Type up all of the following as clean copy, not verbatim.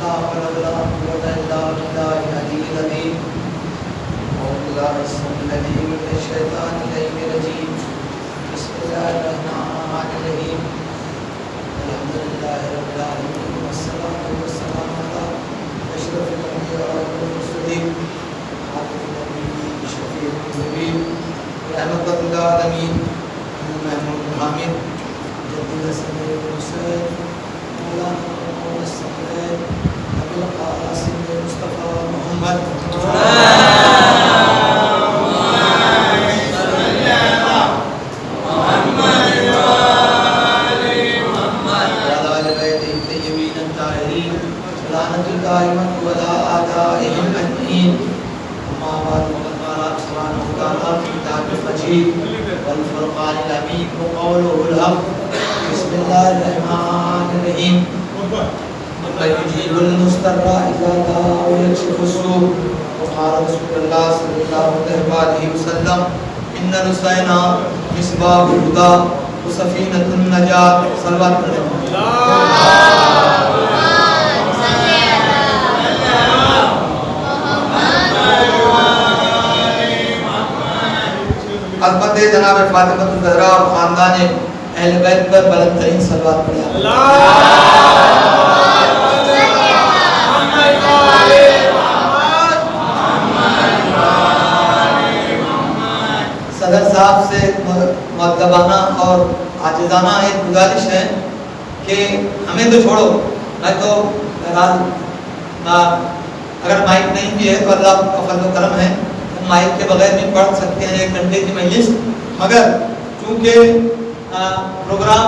ला हौला वला कुव्वता इल्ला बिल्लाहिल अलिय्यिल अज़ीम। औज़ु बिल्लाहि अस्समीइल अलीम मिनश शैतानिर रजीम। बिस्मिल्लाहिर रहमानिर रहीम। अल्हम्दुलिल्लाहि रब्बिल आलमीन वस्सलातु वस्सलामु अला अशरफिल अंबिया वल मुरसलीन शफीउल मुज़निबीन रहमतुल लिल आलमीन महमूद हामिद जद्दुल समीर हुसैन मौलाना मोहम्मद सल्लल्लाहु अबुल कासिम मुस्तफा मोहम्मद अज़मत जनाब फातिमा ज़हरा और ख़ानदान अहले बैत पर बुलंद तरीन सलवात पढ़ें। सदर साहब से मुअद्दबाना और आजिज़ाना एक गुजारिश है कि हमें तो छोड़ो, मैं तो अगर माइक नहीं भी है तो अल्लाह का फज़ल व करम है, माइक के बगैर भी पढ़ सकते हैं 1 घंटे की मजलिस। मगर चूँकि प्रोग्राम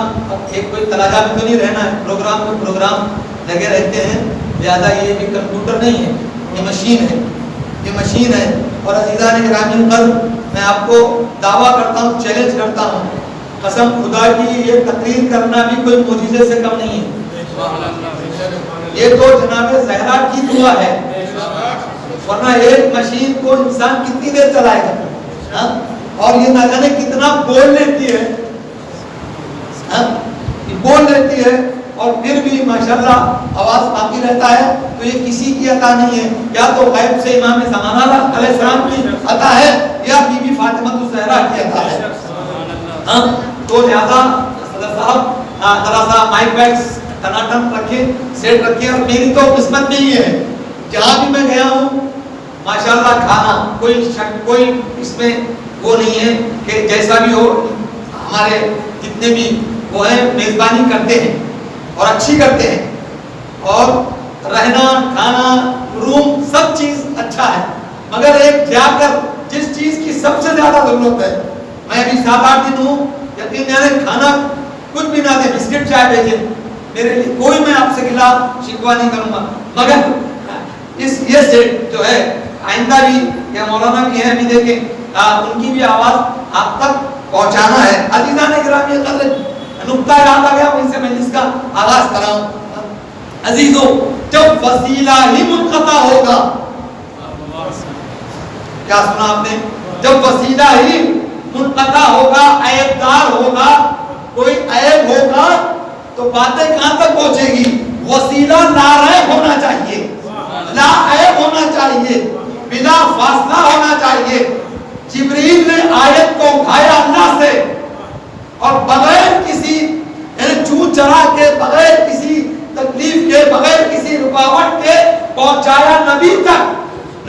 एक कोई तनाज़ा में तो नहीं रहना है, प्रोग्राम में प्रोग्राम लगे रहते हैं, लिहाजा ये भी कंप्यूटर नहीं है, ये मशीन है, ये मशीन है। और अज़ीज़ान गिरामी पर मैं आपको दावा करता हूँ, चैलेंज करता हूँ, कसम खुदा की ये तकरीर करना भी कोई मोजिज़े से कम नहीं है। ये तो जनाब ज़हरा की दुआ है, वरना एक मशीन को इंसान कितनी देर चलाएगा? हाँ? और ये ना जाने कितना बोल लेती है, हाँ? ये बोल लेती है और फिर भी माशाल्लाह आवाज बाकी रहता है। तो ये किसी की अता नहीं है, या तो गैब से इमाम ज़माना अलैहिस्सलाम की अता है या बीबी फातिमा ज़हरा की अता है। हाँ? तो लिहाजा सदर साहब जरा सा माइक बैग्स टनाटन रखे, सेट रखिए। और मेरी तो किस्मत में ही है, जहाँ भी मैं गया हूँ माशाल्लाह खाना कोई इसमें वो नहीं है कि जैसा भी हो, हमारे जितने भी वो हैं मेज़बानी करते हैं और अच्छी करते हैं, और रहना खाना रूम सब चीज़ अच्छा है। मगर एक जाकर जिस चीज़ की सबसे ज़्यादा ज़रूरत है, मैं अभी 7-8 दिन हूँ, यकीन जाने खाना कुछ भी ना दे, बिस्किट चाय भेजे मेरे लिए, कोई मैं आपसे गिला शिकवा नहीं करूँगा। मगर ये सेट जो है आइंदा भी या मौलाना भी है, अभी देखें उनकी भी आवाज आप तक पहुंचाना है। अज़ीज़ान गिरामी कदर नुक्ता याद आ गया, वहीं से मजलिस का आगाज कराऊं। अजीजों, जब वसीला ही मुनक़ता होगा, क्या सुना आपने? जब वसीला ही मुनक़ता होगा, ऐबदार होगा, कोई ऐब होगा, तो बातें कहां तक पहुंचेगी? वसीला नारायब होना चाहिए, लाऐब होना चाहिए, बिना फासला होना चाहिए। जिब्रील ने आयत को उठाया अल्लाह से और बगैर किसी चू चढ़ा के, बगैर किसी तकलीफ के, बगैर किसी रुकावट के पहुंचाया नबी तक।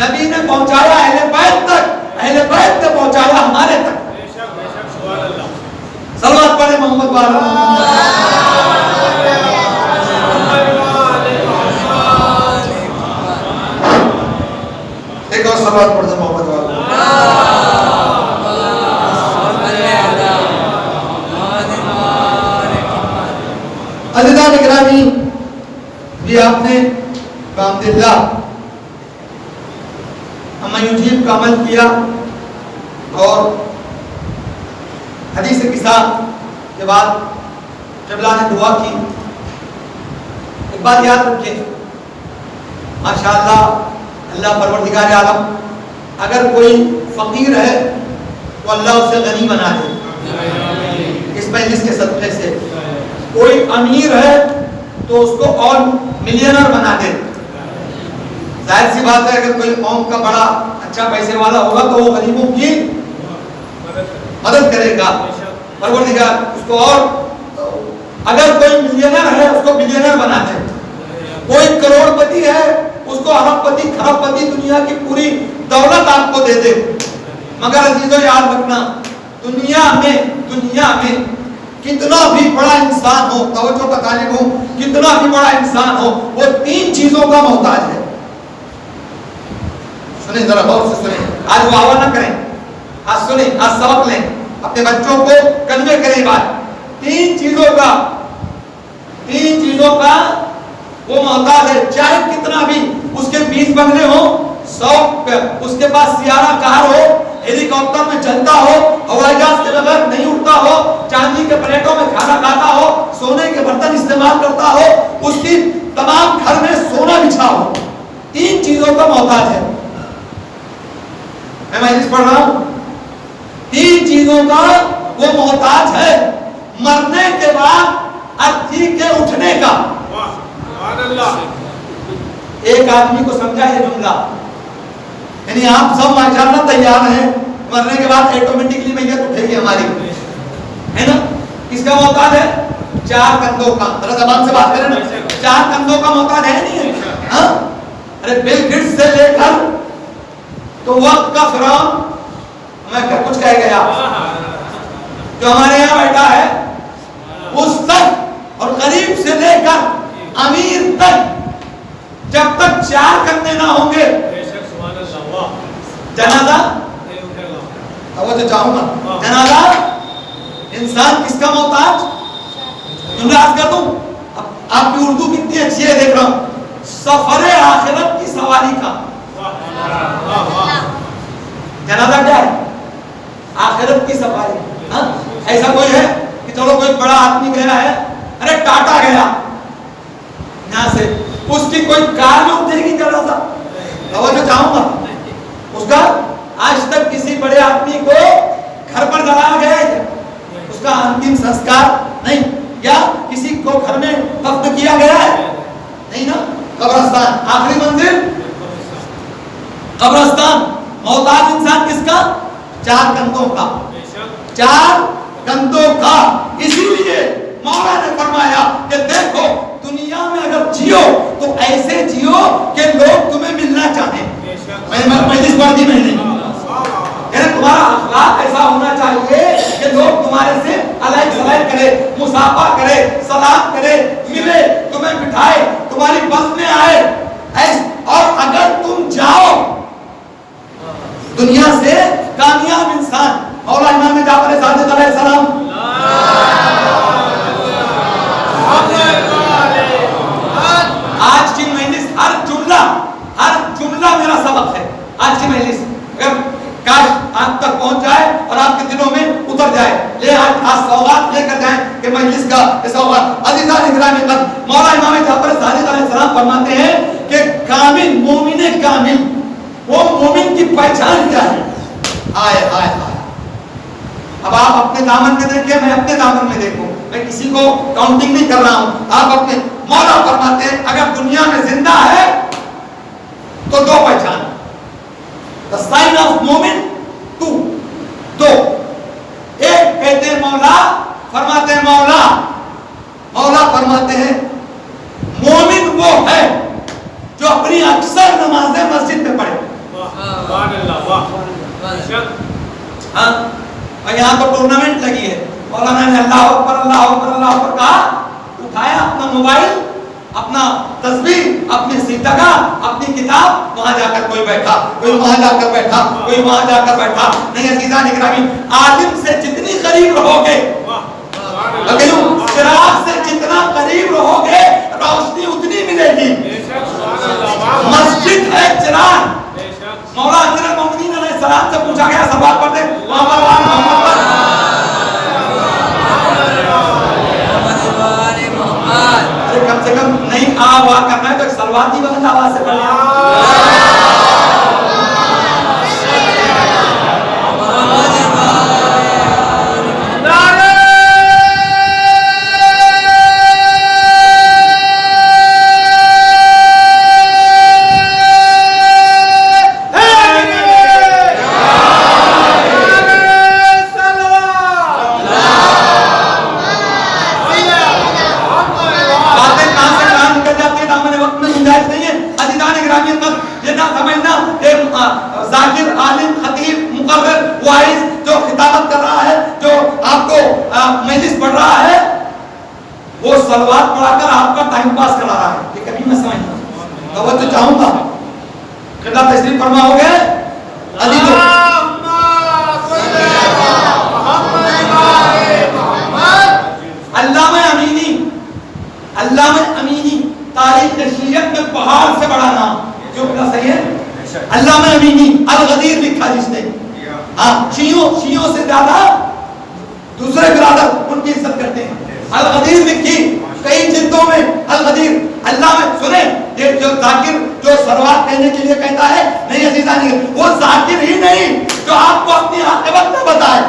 नबी ने पहुंचाया अहले बैत तक, अहले बैत ने पहुंचाया हमारे तक। सल्लल्लाहु अलैहि मोहम्मद वाला एक और सवाल पढ़ दो मोहम्मद वाला। अज़ीज़ान गिरामी, ये आपने कामदिल्ला अमयुजीब का अमल किया और हदीस किस्सा के बाद क़िबला ने दुआ की। एक बात याद रखें, माशाअल्लाह अल्लाह परवरदिगार आलम, अगर कोई फकीर है तो अल्लाह उसे गनी बना दे इस मजलिस के सदक़े से। कोई अमीर है तो उसको और मिलियनर बना दे। जाहिर सी बात है अगर कोई कौम का बड़ा अच्छा पैसे वाला होगा तो वो गरीबों की मदद करेगा, परवरदिगार उसको, और अगर कोई मिलियनर है उसको बिलियनर बना दे, कोई करोड़पति है उसको अरबपति खरबपति दुनिया की पूरी दौलत आपको दे दे। मगर अजीजों याद रखना, दुनिया में कितना भी बड़ा इंसान हो, तवज्जो का तालिब हो, कितना भी बड़ा इंसान हो, वो तीन चीजों का मोहताज है। सुने जरा गौर से सुने, आज वाह ना करें, आज सुने, आज सबक लें, अपने बच्चों को कन्वे करें बात। तीन चीजों का वो मोहताज है, चाहे कितना भी उसके 20 बंगले हो, 100 उसके पास सियारा कार हो, हेलीकॉप्टर में चलता हो, हवाई जहाज के बगैर नहीं उड़ता हो, चांदी के प्लेटों में खाना खाता हो, सोने के बर्तन इस्तेमाल करता हो, उसकी तमाम घर में सोना बिछा हो, तीन चीजों का मोहताज है। मैं मजलिस पढ़ रहा हूं, तीन चीजों का वो मोहताज है, मरने के बाद अर्थी के उठने का। एक आदमी को समझा ये जुमला, यानी आप सब माशाअल्लाह तैयार हैं, मरने के बाद ऑटोमेटिकली मैयत उठेगी हमारी, है ना? किसका मोहताज है? चार कंधों का। जरा ज़बान से बात करें ना, चार कंधों का मोहताज है नहीं है? हाँ? अरे बिल गेट्स से लेकर तो वक्त का फिरौन, मैं क्या कुछ कह गया, जो हमारे यहाँ बैठा है उस तक, और गरीब से लेकर अमीर तक, जब तक चार कंधे ना होंगे जनाजा, अब तो चाहूंगा जनाजा, इंसान किसका मोहताज? जुमला याद कर दूं, आपकी उर्दू कितनी अच्छी है देख रहा हूं, सफरे आखिरत की सवारी का। जनाजा क्या है? आखिरत की सवारी। हाँ? ऐसा कोई है कि चलो कोई बड़ा आदमी गया है, अरे टाटा गया यहां से, उसकी कोई कार में उठेगी जनाजा? अब तो चाहूंगा उसका आज तक किसी बड़े आदमी को घर पर जलाया गया है, उसका अंतिम संस्कार नहीं, या किसी को घर में दफन किया गया है? नहीं ना। कब्रिस्तान आखिरी मंजिल, कब्रिस्तान। मोहताज इंसान किसका? चार कंधों का, चार कंधों का। इसीलिए मौला ने फरमाया कि देखो दुनिया में अगर जियो तो ऐसे जियो कि लोग तुम्हें मिलना चाहें। मजलिस पढ़ दी मैंने, तुम्हारा अखलाक ऐसा होना चाहिए कि लोग तुम्हारे से अलग सलाह करे, मुसाफा करे, सलाम करे, मिले, तुम्हें बिठाए, तुम्हारी बस में आए। और अगर तुम जाओ दुनिया से कामयाब इंसान, मौला इमाम जाफर सादिक अलैहिस्सलाम, आज की मजलिस हर जुमला मेरा सबक है। आज की मजलिस अगर काश आप तक पहुंच जाए और आपके दिलों में उतर जाए, ले आज सौगात लेकर जाए कि मजलिस का सौगात। अज़ीज़ान इकराम पर मौला इमाम जाफर सादिक अलैहिस्सलाम फरमाते हैं कि कामिल मोमिने कामिल, वो मोमिन की पहचान क्या है? आए आए आए। अब आप अपने दामन में देखिए, मैं अपने दामन में देखूं, मैं किसी को काउंटिंग नहीं कर रहा हूं। आप अपने, मौला फरमाते हैं अगर दुनिया में जिंदा है तो दो पहचान, द साइन ऑफ मोमिन, दो। एक कहते हैं मौला, फरमाते हैं मौला फरमाते हैं मोमिन वो है जो अपनी अक्सर नमाजें मस्जिद में पढ़े। हाँ, और यहाँ तो टूर्नामेंट लगी है, मौलाना ने अल्लाह अकबर अल्लाह अकबर अल्लाह अकबर कहा, उठाया अपना मोबाइल, अपना तस्वीर, अपनी सीतगा, अपनी किताब, वहां जाकर कोई बैठा, कोई वहां जाकर बैठा, कोई वहां जाकर बैठा। नहीं अज़ीज़ान इकरामी, आलिम से जितनी करीब रहोगे, चिराग से जितना करीब रहोगे, रोशनी उतनी मिलेगी। मस्जिद है चिराग। मौला अमीरुल मोमिनीन अलैहिस्सलाम से पूछा गया, सवाल पढ़ते कम से कम नहीं आवाज करना है तो सलवाती बंद आवाज से पढ़ना। सलवात पढ़ाकर आपका टाइम पास करा रहा है, ये कभी मैं समझता तो वो तो चाहूंगा कितना तशरीफ फरमा हो गए अली तो अल्लामा अमीनी तारीख शीयत में पहाड़ से बड़ा नाम, क्यों पता सही है? अल्लामा अमीनी अल-गदीर लिखा जिसने, हाँ शियों से ज्यादा दूसरे बिरादर उनकी इज्जत करते हैं। अल-गदीर लिखी कई जिल्दों में, अल-गदीर अल्लाह में सुने, ये जो जाकिर जो सलवात कहने के लिए कहता है, नहीं अजीजा नहीं, वो जाकिर ही नहीं जो आपको अपनी आक़िबत न बताए,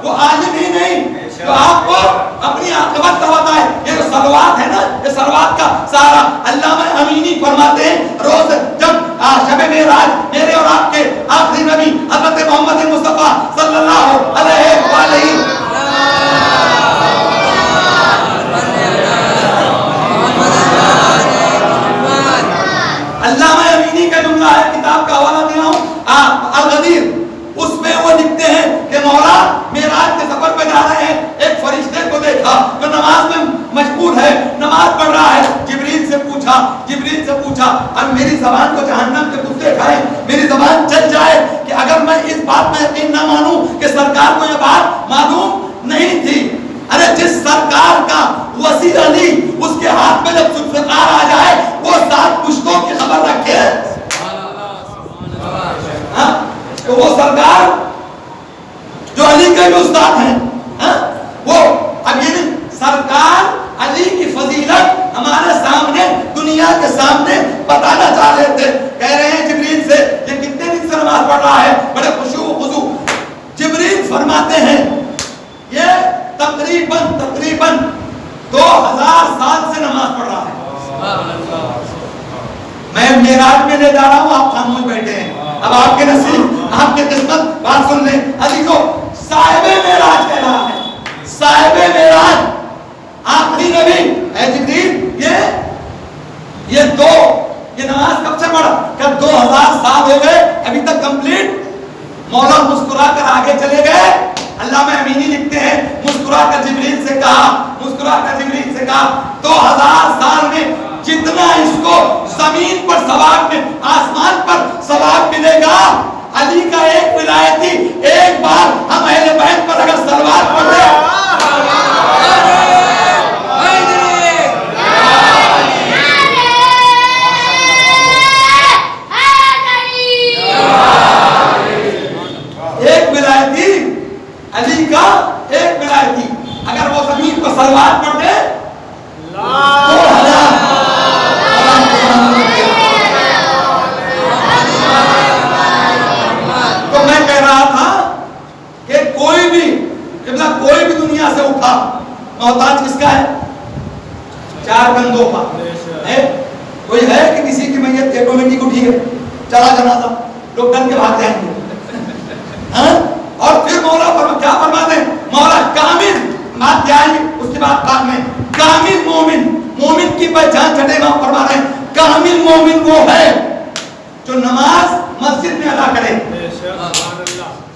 वो आलिम ही नहीं जो आपको अपनी आक़िबत न बताए। ये जो सलवात है ना, ये सलवात का सारा अल्लामा अमीनी फरमाते हैं, रोज जब शब मेराज मेरे और आपके आखिरी नबी हज़रत मोहम्मद मुस्तफा सल्लल्लाहु अलैहि वसल्लम अल्लामा अमीनी का जुमला है, किताब का हवाला दे रहा हूं अल-गदीर, उसमें वो लिखते हैं कि मौला मेराज के सफर पे जा रहे हैं, एक फरिश्ते को देखा जो नमाज में मशगूल है, नमाज पढ़ रहा है। जिब्रील से पूछा अब मेरी जबान को जहन्नम के कुत्ते खाए, मेरी जबान चल जाए कि अगर मैं इस बात में यकीन ना मानूं कि सरकार को यह बात मालूम नहीं थी। अरे जिस सरकार का वसी अली उसके हाथ में जब जुल्फ़िकार आ जाए, वो 7 पुश्तों की खबर रखे, तो वो सरकार जो अली के भी उस्ताद हैं, वो अब ये सरकार अली की फजीलत हमारे सामने दुनिया के सामने बताना चाह रहे थे। कह रहे हैं जिब्रील से, ये कितने दिन से नमाज पढ़ रहा है, बड़े खुशू खुशू। जिब्रील फरमाते हैं ये तकरीबन 2000 साल से नमाज पढ़ रहा है। मैं मेराज में ले जा रहा हूँ, आप खामोश बैठे हैं। अब आपके नसीब आपके किस्मत बात सुन ले, अली को साहिबे मेराज कह रहा है, साहिबे मेराज आखिरी नबी है जिब्रील। ये नमाज कब से पढ़ा? कब 2000 साल हो गए, अभी तक कंप्लीट। मौला मुस्कुरा कर आगे चले गए। अल्लामा अमीनी लिखते हैं, मुस्कुरा कर जिब्रील से कहा 2000 साल में जितना इसको जमीन पर सवाब में, आसमान पर सवाब मिलेगा, अली का एक विलायती एक बार हम अहले बैत पर अगर सलवात पढ़ ले, एक विलायती अली का एक विलायती अगर वो जमीन पर सलवात पढ़ दे तो मैं कह रहा था कि कोई भी दुनिया से उठा मोहताज किसका है? 4 बंदों का है। कोई है कि किसी की मैयत ऑटोमेटिक उठी है, चला जनाजा, लोग डर के भाग जाएंगे। और फिर मौला क्या फरमाते हैं? मौला कामिल बात क्या है उसके बाद में कामिल मोमिन की पहचान छठे इमाम फरमा रहे हैं, कामिल मोमिन वो है जो नमाज मस्जिद में अदा करे,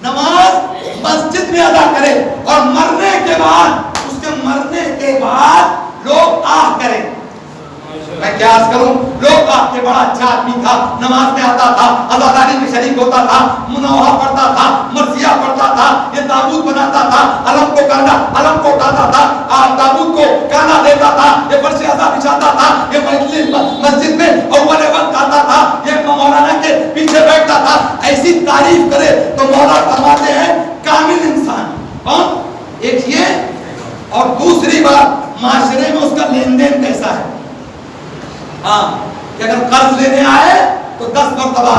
नमाज मस्जिद में अदा करे और मरने के बाद लोग आह करें। मैं क्या करूं? लोग आपके बड़ा अच्छा आदमी था, नमाज में आता था, अज़ादारी में शरीक होता था, मुनव्वा पढ़ता था, मर्सिया पढ़ता था, ये ताबूत बनाता था, अलम को उठाता था, ताबूत को काना देता था, ये फर्श अज़ा बिछाता था, ये मस्जिद में अव्वल वक्त आता था, ये मौलाना के पीछे बैठता था। ऐसी तारीफ करे तो मौला फरमाते हैं कामिल इंसान। कौन? एक ये, और दूसरी बात माशरे में उसका लेन देन कैसा है। कि अगर कर्ज लेने आए तो 10 मरतबा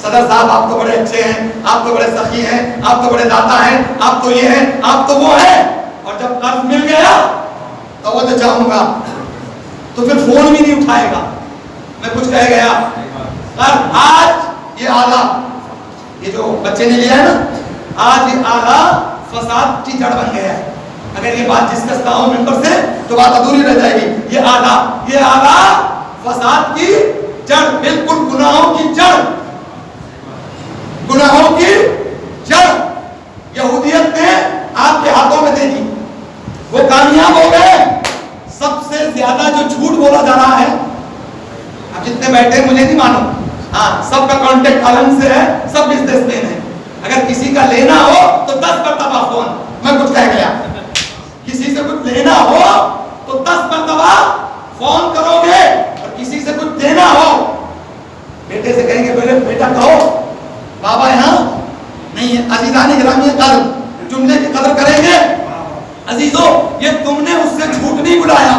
सदर साहब आप तो बड़े अच्छे हैं, आप तो बड़े सखी हैं, आप तो बड़े दाता हैं, आप तो ये हैं, आप तो वो हैं, और जब कर्ज मिल गया तो वो तो चाहूंगा तो फिर फोन भी नहीं उठाएगा, मैं कुछ कह गया। और आज ये आला, ये जो बच्चे ने लिया है ना, आज ये आला फसाद की जड़ बन गया है। अगर ये बात डिस्कस हूं मेंबर से तो बात अधूरी रह जाएगी। ये आला फसाद की जड़, बिल्कुल गुनाहों की जड़ यहूदियत ने आपके हाथों में दे दी। वो कामयाब हो गए। सबसे ज्यादा जो झूठ बोला जा रहा है, अब जितने बैठे मुझे नहीं मालूम, हाँ सबका कांटेक्ट अलग से है, सब बिजनेसमैन है। अगर किसी का लेना हो तो 10 मरतबा फोन, मैं कुछ कह गया, किसी से कुछ लेना हो तो 10 मरतबा फोन करोगे, और किसी से कुछ देना हो, बेटे से कहेंगे बेटे बेटा कहो बाबा यहाँ नहीं है। अजीजान गिरामी कदर, जुमले की कदर करेंगे। अजीजों, ये तुमने उससे झूठ नहीं बुलाया,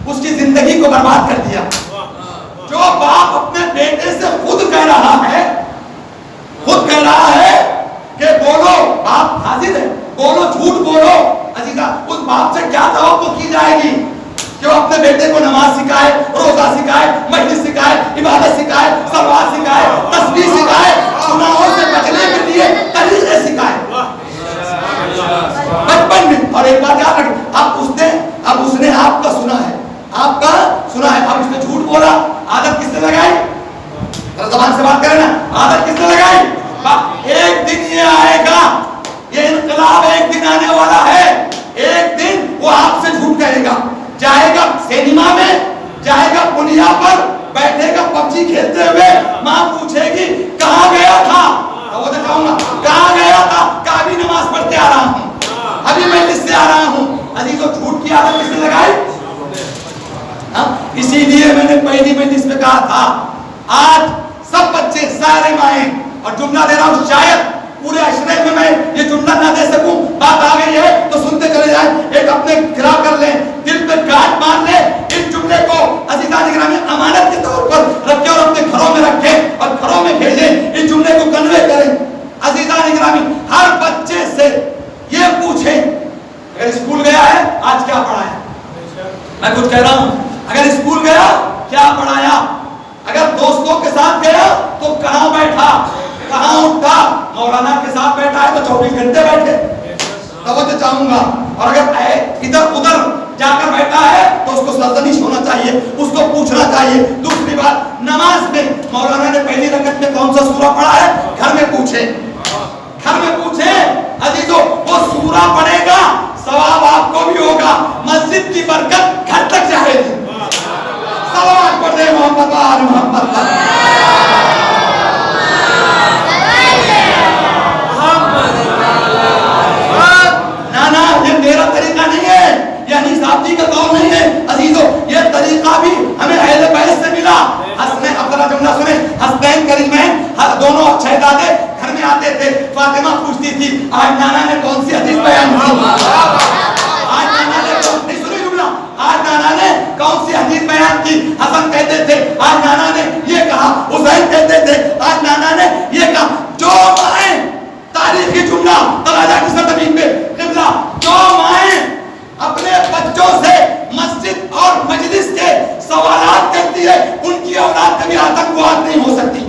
उसकी जिंदगी को बर्बाद कर दिया। जो बाप अपने बेटे से खुद कह रहा है कि बोलो, बाप हाजिर है, बोलो झूठ बोलो। अजीजा, उस बाप से क्या तवक्को की जाएगी कि वो अपने बेटे को नमाज सिखाए, रोजा सिखाए, मजलिस सिखाए, इबादत सिखाए, सलवात सिखाए, तस्बीह सिखाए, गुनाहों से बचने के लिए तरीके सिखाए बचपन में। और एक बात याद रखें, अब उसने आपका सुना है, अब उसने झूठ बोला, आदत किसने लगाई? ज़बान से बात करें ना, आदत किसने लगाई? एक दिन ये आएगा, ये इनकलाब एक दिन आने वाला है। एक दिन वो आपसे झूठ कहेगा, जाएगा सिनेमा में, जाएगा पुलिया पर, बैठेगा पबजी खेलते हुए, माँ पूछेगी कहाँ गया था, तो वो दिखाऊंगा कहाँ गया था, काबी नमाज पढ़ते आ रहा हूँ, अभी मैं इससे आ रहा हूँ। अजीजों, झूठ की आदत किसने लगाई? इसीलिए मैंने पहली मजलिस में कहा था, आज सब बच्चे सारे माएं, और जुमला दे रहा हूँ, शायद पूरे अशरे में मैं ये जुमला ना दे सकूं, बात आ गई है तो सुनते चले जाएं, एक अपने गिरा कर लें, दिल पे गांठ मार लें। इस जुमले को अजीजान गिरामी अमानत के तौर पर रखें और अपने घरों में रखें और घरों में भेजें, इस जुमले को कन्वे करें। अजीजान गिरामी, हर बच्चे से ये पूछें, अगर स्कूल गया है आज क्या पढ़ाया? मैं कुछ कह रहा हूँ, अगर स्कूल गया क्या पढ़ाया? अगर दोस्तों के साथ गया तो कहाँ बैठा, कहाँ उठा? मौलाना के साथ बैठा है तो 24 घंटे बैठे, तब तो चाहूंगा। और अगर इधर उधर जाकर बैठा है तो उसको सरजनिश होना चाहिए, उसको पूछना चाहिए। दूसरी बात, नमाज में मौलाना ने पहली रकत में कौन सा सूरा पढ़ा है, घर में पूछे, घर में पूछे। अजीजों, वो सूरा पढ़ेगा, सवाब आपको भी होगा, मस्जिद की बरकत घर तक जाएगी। सलावत पढ़े मोहम्मद आल मोहम्मद। ना, ये मेरा तरीका नहीं है, ये हनीफ साहब जी का कौल नहीं है। अजीजों, ये तरीका भी हमें अहले बैत से मिला। हसनैन, अब जरा जुमला सुने, हसनैन करीमैन दोनों शहजादे घर में आते थे, फातिमा पूछती थी आज नाना ने कौन सी हदीस बयान की, आज नाना ने आज नाना ने कौन सी हदीस बयान की। हसन कहते थे आज नाना ने ये कहा, हुसैन कहते थे आज नाना ने ये कहा। जो माएं, तारीखी जुमला तराजा की सरजमीन पे किबला, जो माएं अपने बच्चों से मस्जिद और मजलिस के सवालात करती है, उनकी औलाद कभी आतंकवाद नहीं हो सकती,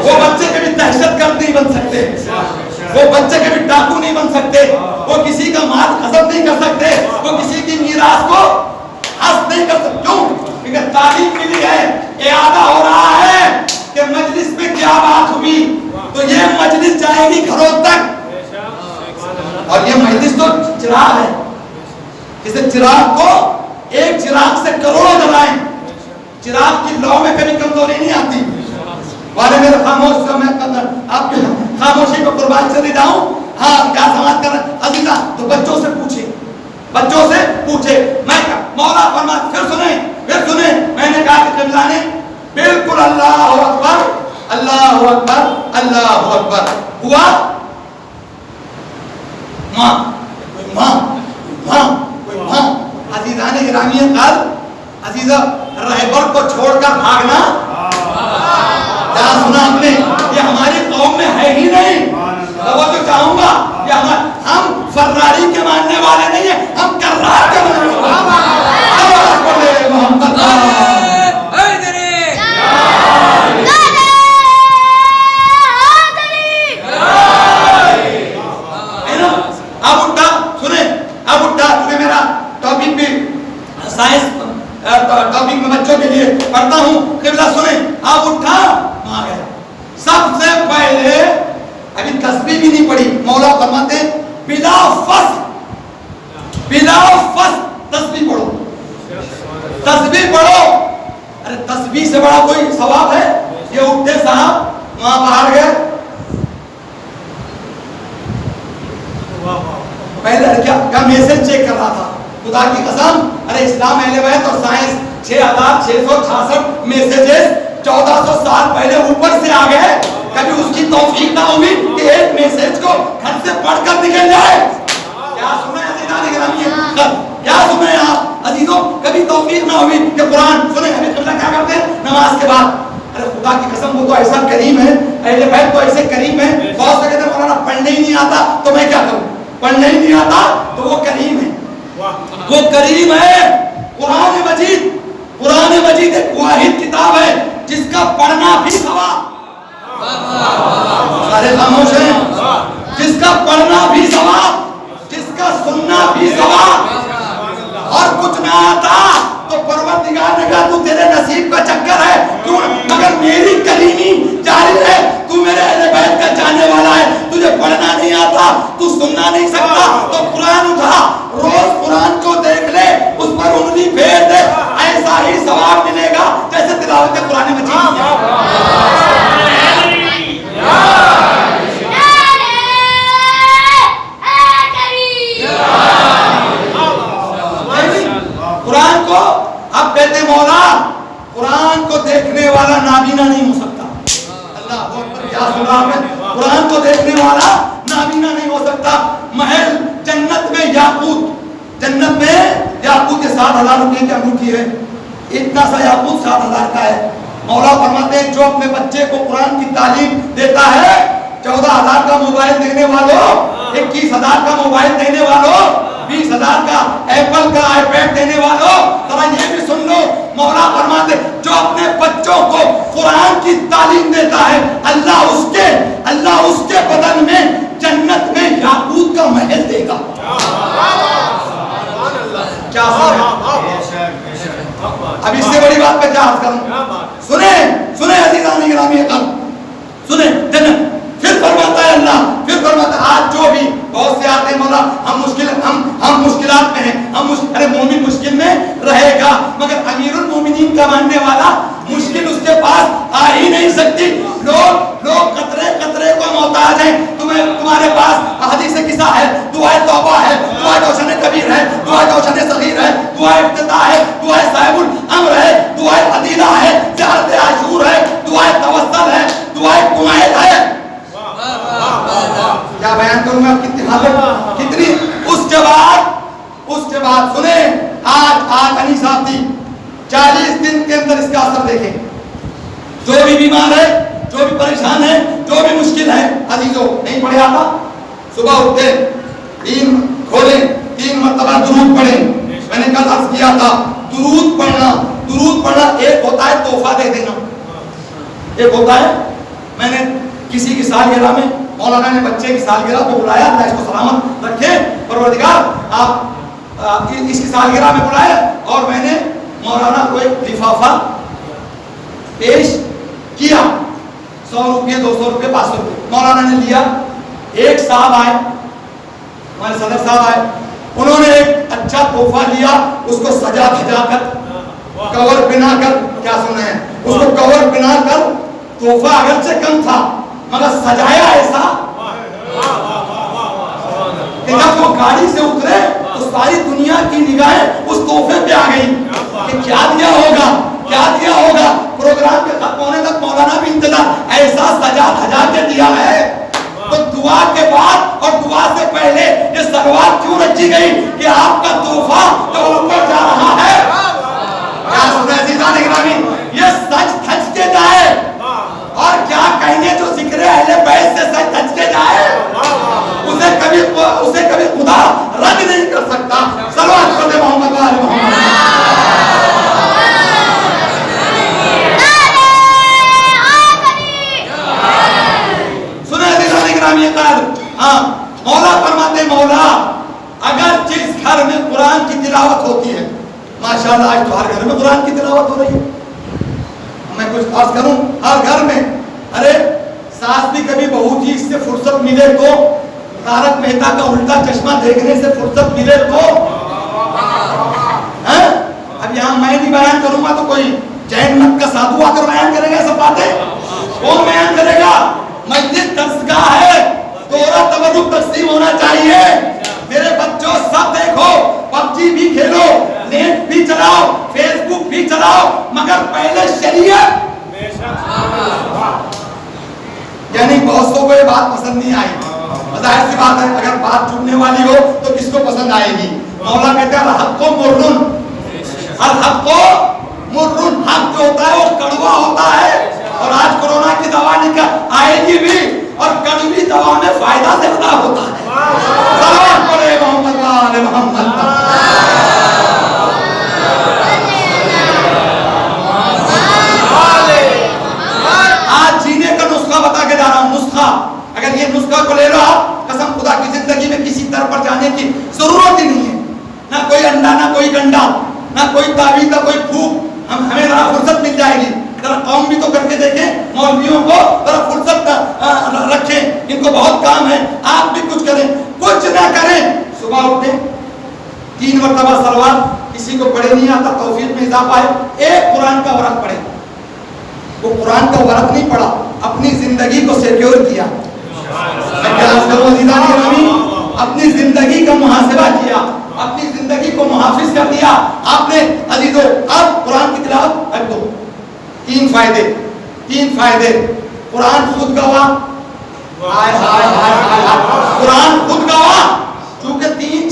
वो बच्चे कभी दहशतगर्द नहीं बन सकते, वो बच्चे कभी डाकू नहीं बन सकते, वो किसी का माल हजम नहीं कर सकते, वो किसी की मीरास को हस्त नहीं कर सकते। क्यों? क्योंकि तालीम मिली है, इयादा हो रहा है कि मजलिस में क्या बात हुई, तो ये मजलिस जाएगी घरों तक। और ये मजलिस तो चिराग है, इसे चिराग को एक चिराग से करोड़ों जलाएं, चिराग की लौ में कभी कमजोरी नहीं आती। वाले मेरे खामोश, मैं आपके खामोशी को कुर्बान चले जाऊं। हाँ, क्या समाज कर रहे अजीजा, तो बच्चों से पूछे, बच्चों से पूछे। मैं मौला फरमा, फिर सुने, मैंने कहा कि किबला ने बिल्कुल अल्लाहु अकबर, अल्लाहु अकबर, अल्लाहु अकबर हुआ। माँ अजीजान गिरामी कल अजीजा रहबर को छोड़कर भागना, क्या सुना आपने? ये हमारी कौम में है ही नहीं। वो तो चाहूंगा कि हम फर्रारी के मानने वाले नहीं है, हम कर्रार के मानने वाले टॉपिक में बच्चों के लिए पढ़ता हूँ। किबला सुने, आप उठा वहां गया। सबसे पहले अभी तस्बीह भी नहीं पढ़ी, मौला फरमाते बिला फस बिला फस तस्बीह पढ़ो, तस्बीह पढ़ो। अरे तस्बीह से बड़ा कोई सवाब है? ये उठते साहब वहां बाहर गए, पहले क्या मैसेज चेक कर रहा था, खुदा की कसम। अरे इस्लाम अहले बैत और साइंस 6666 मैसेजेस 1400 साल पहले ऊपर से आ गए। कभी उसकी तौफीक ना हुई कि एक मैसेज को घर से पढ़कर निकल जाए। क्या सुने क्या सुने आप अजीजों? कभी तौफीक ना हुई कि कुरान सुने। हमें क्या करते हैं नमाज के बाद? अरे खुदा की कसम वो तो ऐसा करीम है, अहले बैत तो ऐसे करीम है। बहुत से कहते हैं मौलाना पढ़ने ही नहीं आता तो मैं क्या करूं? पढ़ने ही नहीं आता तो वो करीम है, वो करीम है। कुरान मजीद एक वाहिद किताब है जिसका पढ़ना भी सवाब। सारे खामोश हैं। जिसका पढ़ना भी सवाब, जिसका सुनना भी सवाब। और कुछ ना आता तो परवरदिगार ने कहा तू तेरे नसीब का चक्कर है, क्यों? मगर मेरी करीमी जारी है। तू मेरे अहले बैत का जाने वाला है, तुझे पढ़ना नहीं आता, तू सुनना नहीं सकता, तो कुरान उठा, रोज कुरान को देख ले, उस पर उंगली फेर दे, ऐसा ही सवाब मिलेगा जैसे तिलावत कुरान मजीद। कुरान को अब कहते मौला, कुरान को देखने वाला नाबीना नहीं हो सकता। अल्लाह अकबर, क्या सुना आपने? कुरान को देखने वाला नाबीना नहीं हो सकता। महल जन्नत में याकूत के 7,000 रुपए की अंगूठी है। इतना सा याकूत 7,000 का है। मौला फरमाते हैं जो अपने बच्चे को कुरान की तालीम देता है, 14,000 का मोबाइल देने वालों, 21,000 का मोबाइल देने वालों, 20,000 का एप्पल का आईपैड देने वालों, जरा ये भी सुन लो। मौला फरमाते जो अपने बच्चों को कुरान की तालीम देता है, अल्लाह उसके बदन में जन्नत में याकूत का महल देगा। क्या अब इससे बड़ी बात पे क्या अर्ज करूं? सुने अजीज़ान गिरामी, सुने जन्नत। फिर फरमाता है अल्लाह, फिर फरमाता है आज जो भी बहुत से आते हैं मौला हम मुश्किलात में हैं, अरे मोमिन मुश्किल में रहेगा, मगर अमीरुल मोमिनीन का मानने वाला मुश्किल उसके पास आ ही नहीं सकती। लोग कतरे कतरे को मोहताज हैं। तुम्हारे पास हदीस किस्सा है, दुआए तौबा है, दुआए कौशन कबीर है, दुआए कौशन सगीर है, दुआए इफ्तिताह है, दुआए साहिबुल अम्र है, दुआए अदीला है, ज़ियारत आशूर है, दुआए तवस्सुल है, दुआए कुमैल है। क्या बयान करूं मैं? कितनी उसके बाद सुने, आज अनी साहब थी, 40 दिन के अंदर इसका असर देखें। जो भी बीमार है, जो भी परेशान है, जो भी मुश्किल है, अजीजों नहीं पढ़े आता, सुबह उठते 3 मरतबा दुरूद पढ़े। मैंने कल अर्ज किया था दुरूद पढ़ना एक होता है तोहफा दे देना, एक होता है मैंने किसी की सालगिरह में मौलाना ने बच्चे की सालगिरह पे बुलाया, अल्लाह इसको सलामत रखे, परवरदिगार आप इसकी सालगिरह में बुलाया और मैंने मौलाना को एक लिफाफा पेश किया, 100 रुपये 200 रुपये 500 रुपये मौलाना ने लिया। एक साहब आए, हमारे सदर साहब आए, उन्होंने एक अच्छा तोहफा लिया, उसको सजा धजा कर कवर बनाकर, क्या सुना है, उसको कवर बनाकर, तोहफा अगर से कम था मगर सजाया ऐसा कि जब वो गाड़ी से उतरे तो सारी दुनिया की निगाहें उस तोहफे पे आ गई कि क्या दिया होगा। प्रोग्राम के खत्म होने तक मौलाना भी इंतजार, ऐसा सजा धजा के दिया है। तो दुआ के बाद और दुआ से पहले ये सलवार क्यों रची गई कि आपका तोहफा जो ऊपर जा रहा है, क्या सुना है, ये सच धज के जाए, और क्या कहने जो जिक्र अहले बैत से सच धज के जाए, उसे कभी खुदा रद्द नहीं कर सकता। सलवात कर दे मोहम्मद वाले मोहम्मद। हाँ, मौला फरमाते, मौला अगर जिस घर में कुरान की तिलावत होती है, माशाल्लाह आज तो हर घर में कुरान की तिलावत हो रही है, मैं कुछ अर्ज करूं, हर घर में, अरे सास भी कभी बहू थी, इससे फुर्सत मिले तो, तारक मेहता का उल्टा चश्मा देखने से फुर्सत मिले तो हैं? अब यहाँ मैं नहीं बयान करूंगा तो कोई जैन मत का साधु आकर बयान करेगा सब बातें? कौन बयान करेगा? मस्जिद दरसगाह है, तोरा तवज्जुह तस्लीम होना चाहिए। मेरे बच्चों सब देखो, पबजी भी खेलो, नेट भी चलाओ, फेसबुक भी चलाओ, मगर पहले शरीयत। यानी बहुतों को ये बात पसंद नहीं आई। जाहिर सी बात है, अगर बात चुभने वाली हो तो किसको पसंद आएगी? मौला कहते हैं हक को मुर्रुन, हक को मुर्रुन, हक जो होता है वो कड़वा होता है। और आज कोरोना की दवा निकल आएगी भी, और कड़वी दवा में फायदा ज्यादा होता है। सलाम पढ़े मोहम्मद वाले मोहम्मद। आज जीने का नुस्खा बता के जा रहा हूं, नुस्खा। अगर ये नुस्खा को ले लो आप, कसम खुदा की जिंदगी में किसी तरफ पर जाने की जरूरत ही नहीं है। ना कोई अंडा, ना कोई गंडा, ना कोई तावीज़, ना कोई फूक। हमें जरा फुर्सत मिल जाएगी, जरा कौम भी तो करके देखें, मौलवियों को जरा फुर्सत रखें, इनको बहुत काम है। आप भी कुछ करें, कुछ ना करें, सुबह उठे 3 मरतबा सलवात, किसी को पढ़े नहीं आता तौफीक में इजाफा है, एक कुरान का वरक पढ़े। वो कुरान का वरक नहीं पढ़ा, अपनी जिंदगी को सिक्योर किया। अपनी जिंदगी का मुहासिबा किया, अपनी जिंदगी को मुहाफिज कर दिया आपने। अजीजों, अब कुरान की तिलावत कर दो। 3 फायदे, 3 फायदे। कुरान खुद गवाह, हाय हाय हाय हाय, कुरान खुद गवाह। क्योंकि 3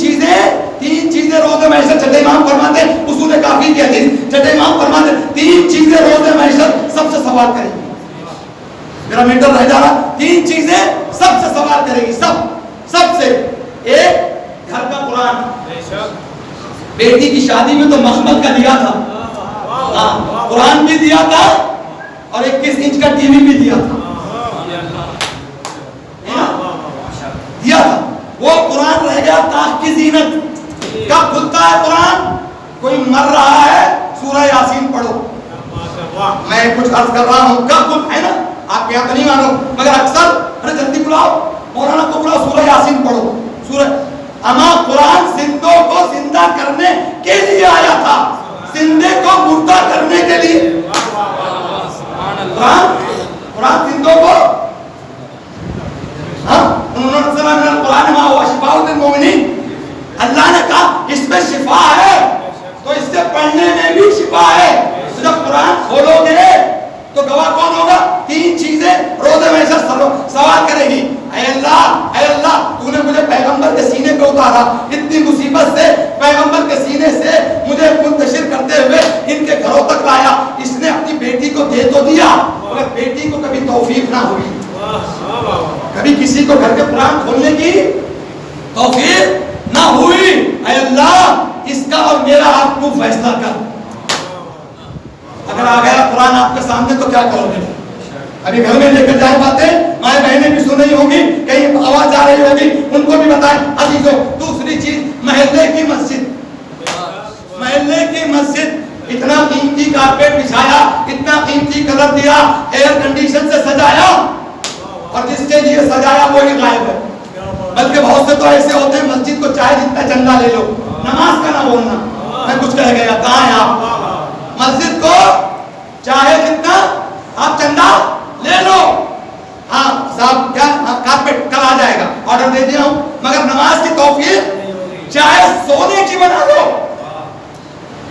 चीजें रोज़े महशर छठे इमाम फरमाते, उसूल काफी की हदीस छठे इमाम फरमाते, 3 चीजें रोज़े महशर सबसे सवाल करेंगी। मेरा मीटर रह जा रहा, 3 चीजें सबसे सवाल करेगी, सबसे। एक, घर का कुरान। बेटी की शादी में तो मखमल का दिया था, हाँ, कुरान भी दिया था, और 21 इंच का टीवी भी दिया था, दिया था। वो कुरान रह गया ताक की जीनत। कब खुलता है कुरान? कोई मर रहा है, सूरह यासीन पढ़ो। मैं कुछ अर्ज कर रहा हूँ, कब खुल है ना, आप यहाँ तो नहीं मानो, मगर अक्सर अरे जल्दी बुलाओ, मौलाना को बुलाओ, सूरह यासीन पढ़ो। सूरह अमा कुरान जिंदों को जिंदा करने के लिए आया था, जिंदे को मुर्दा करने के लिए। कुरान जिंदों को, हाँ, अल्लाह ने कहा इसमें शिफा है, तो इससे पढ़ने में भी शिफा है। तो जब कुरान खोलोगे तो गवाह कौन होगा? 3 चीजें रोज़े महशर सवाल करेगी। ऐ अल्लाह, तूने मुझे पैगंबर के सीने पे उतारा, इतनी मुसीबत से पैगंबर के सीने से मुझे मुंतशिर करते हुए इनके घरों तक लाया, इसने अपनी बेटी को दे तो दिया, मगर बेटी को कभी तौफीक ना हुई, कभी किसी को घर के कुरान खोलने की तौफीक ना हुई। ऐ अल्लाह, इसका और मेरा आप तू फैसला कर। अगर आ गया कुरान आपके सामने तो क्या करोगे? अभी घर में लेकर जाए बातें, माए बहनें भी सुन रही होंगी, कहीं आवाज आ रही होगी, उनको भी बताएं। अजीजों, दूसरी चीज, महल्ले की मस्जिद। महल्ले की मस्जिद, इतना कीमती कारपेट बिछाया, इतना कीमती कलर दिया, एयर कंडीशन से सजाया, और जिसके लिए सजाया वो ही गायब है। बल्कि बहुत से तो ऐसे होते हैं, मस्जिद को चाहे जितना चंदा ले लो, नमाज का ना बोलना। मैं कुछ कह गया, कहाँ है आप? मस्जिद को चाहे जितना आप चंदा ले लो, हाँ साहब, क्या कारपेट कल आ जाएगा, ऑर्डर दे दिया हूं, मगर नमाज की तौफीक चाहे सोने की बना लो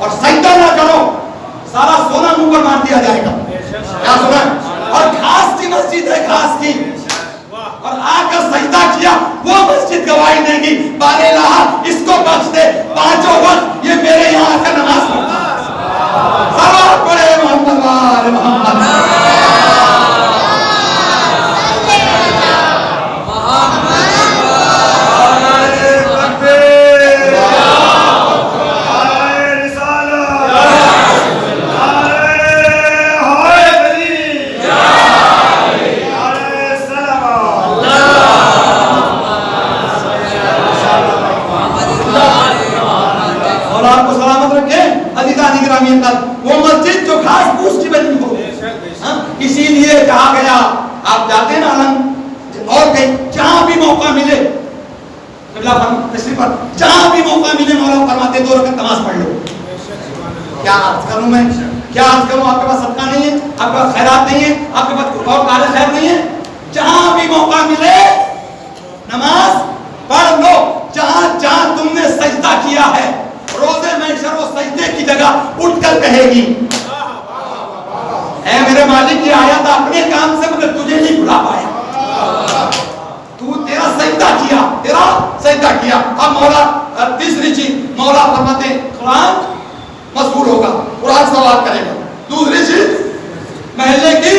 और सजदा ना करो, सारा सोना मुंह पर मार दिया जाएगा। क्या सुना? और घास की मस्जिद है, घास की, और आकर सजदा किया, वो मस्जिद गवाही देगी, बारे इलाहा इसको बख्श दे, 5 वक्त ये मेरे यहाँ आकर नमाज पढ़ता है। सलाम पढ़े मोहम्मद वाले मोहम्मद। वो मस्जिद जो घास फूस की बनी हो, इसीलिए कहा गया, आप जाते ना आलम और कहीं जहां भी मौका मिले, जहां भी मौका मिले, मौला फरमाते 2 रकात नमाज पढ़ लो। क्या अर्ज करूं मैं, क्या अर्ज करूं? आपके पास सदका नहीं है, आपके पास खैरात नहीं है, आपके पास और कार्य खैर नहीं है। जहां भी मौका मिले नमाज पढ़ लो। जहां जहां तुमने सजदा किया है, रोजे महशर वो सजदे की जगह उठकर कहेगी, ऐ मेरे मालिक, ये आया था अपने काम से, मगर तुझे नहीं भुला पाया। तू तेरा सजदा किया, तेरा सजदा किया। अब मौला तीसरी चीज मौला फरमाते कुरान मशहूर होगा, कुरान सवाल करेगा। दूसरी चीज महल्ले की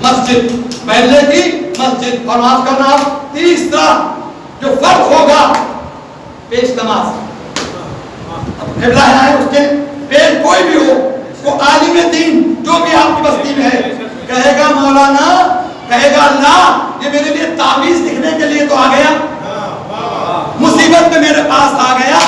मस्जिद, महल्ले की मस्जिद। और माफ करना, तीसरा जो फर्क होगा पेश नमाज। किबला है उसके पेश कोई भी हो, वो आलिम दीन जो भी आपकी बस्ती में है, कहेगा मौलाना, कहेगा अल्लाह ये मेरे लिए ताबीज लिखने के लिए तो आ गया, मुसीबत में मेरे पास आ गया,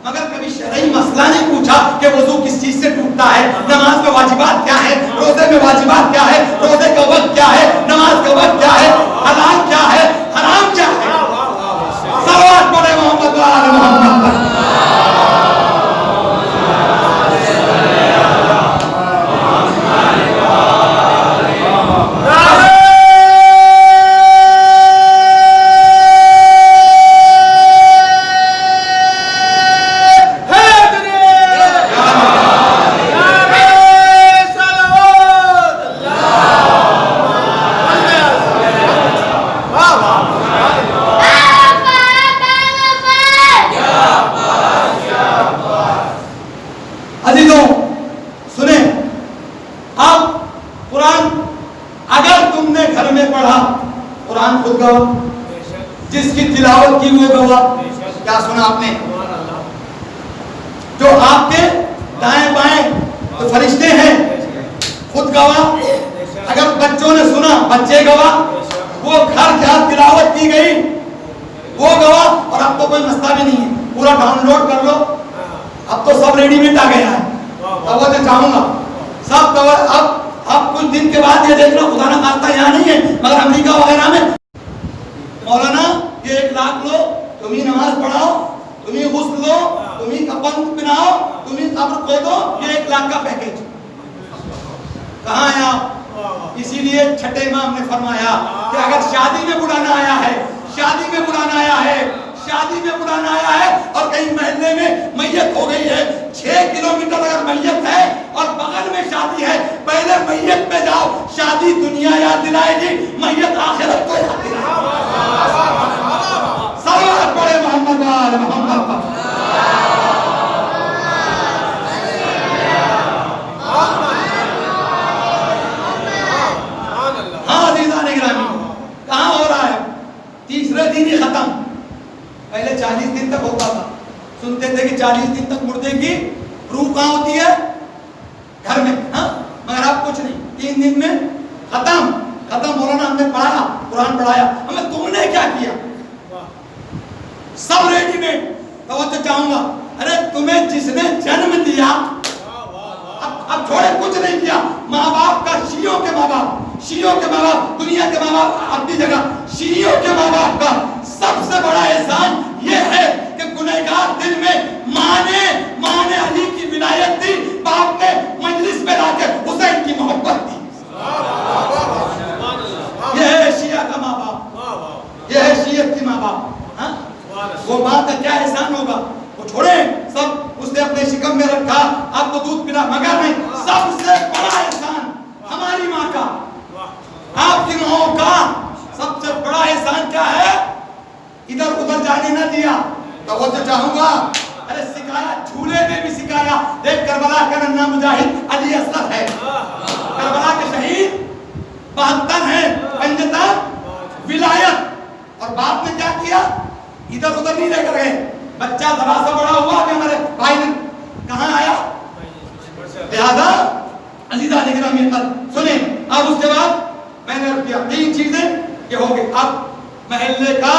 मगर कभी शरई मसला नहीं पूछा कि वजू किस चीज से टूटता है, नमाज में वाजिबात क्या है, रोजे में वाजिबात क्या है, रोजे का वक्त क्या है, नमाज का वक्त क्या है, हलाल क्या है, हराम क्या है। सलावत पढ़े मोहम्मद व आले मोहम्मद। जिसकी तिलावत की वो गवाह। क्या सुना आपने? जो आपके दाएं बाएं तो फरिश्ते हैं, खुद गवाह। अगर बच्चों ने सुना, बच्चे गवाह। वो घर जहां तिलावत की गई वो गवाह। और अब तो कोई मसला भी नहीं है, पूरा डाउनलोड कर लो, अब तो सब रेडीमेड आ गया है। अब वो तो चाहूंगा सब कवर। अब कुछ दिन के बाद ये देख लो, खुदा ना खास्ता यहाँ नहीं है मगर अमेरिका वगैरह में, मौलाना ये 1 लाख लो, तुम ही नमाज पढ़ाओ, तुम ही गुस्ल लो, तुम ही कफन पहनाओ, तुम ही कब्र खोदो, ये 1 लाख का पैकेज। कहाँ है आप? इसीलिए छठे इमाम ने फरमाया कि अगर शादी में बुलाना आया है, शादी में बुलाना आया है, शादी में बुलाना आया है और कहीं महल्ले में मैयत हो गई है, 6 किलोमीटर अगर मैयत है और बगल में शादी है, पहले मैयत पे जाओ। शादी दुनिया याद दिलाएगी, मैयत आखिरत को याद दिलाएगी। सलावत पढ़े मोहम्मद वाले मोहम्मद। हाँ अज़ीज़ान गिरामी, कहाँ हो रहा है? तीसरे दिन ही खत्म। पहले 40 दिन तक होता था, सुनते थे कि 40 दिन तक मुर्दे की रूह कहाँ होती है? घर में। हाँ, मगर अब कुछ नहीं, 3 दिन में खत्म। खत्म। मौलाना हमने पढ़ाया, कुरान पढ़ाया, हमें तुमने क्या किया? सब रेडीमेड। तो वो तो चाहूंगा, अरे तुम्हें जिसने जन्म दिया, अब छोड़े कुछ नहीं किया। माँ बाप का, शियों के माँ बाप, शियों के माँ बाप, दुनिया के माँ बाप अपनी जगह, शियों के माँ बाप का सबसे बड़ा एहसान ये है कि गुनहगार दिल में माँ ने अली की विलायत दी, बाप ने मजलिस में लाकर हुसैन की मोहब्बत दी। यह है शिया का माँ बाप, यह है शियत की माँ बाप। हाँ, वो माँ का क्या एहसान होगा? वो छोड़े सब, उसने अपने शिकम में रखा, आपको दूध पिला, मगर नहीं, सबसे बड़ा एहसान हमारी माँ का, आपकी माँ का सबसे बड़ा एहसान क्या है? इधर उधर जाने ना दिया। तो वो तो चाहूंगा, अरे सिखाया, झूले में भी सिखाया। देख करबला का नन्ना मुजाहिद अली असलफ है, करबला के शहीद 72 है, पंजतन विलायत। और बाप ने क्या किया? इधर उधर नहीं लेकर गए। बच्चा जरा सा बड़ा हुआ कि हमारे भाई ने कहाँ आया, लिहाजा अज़ीज़ान गिरामी सुने। अब उसके बाद मैंने किया 3 चीजें ये हो गई। अब महल्ले का,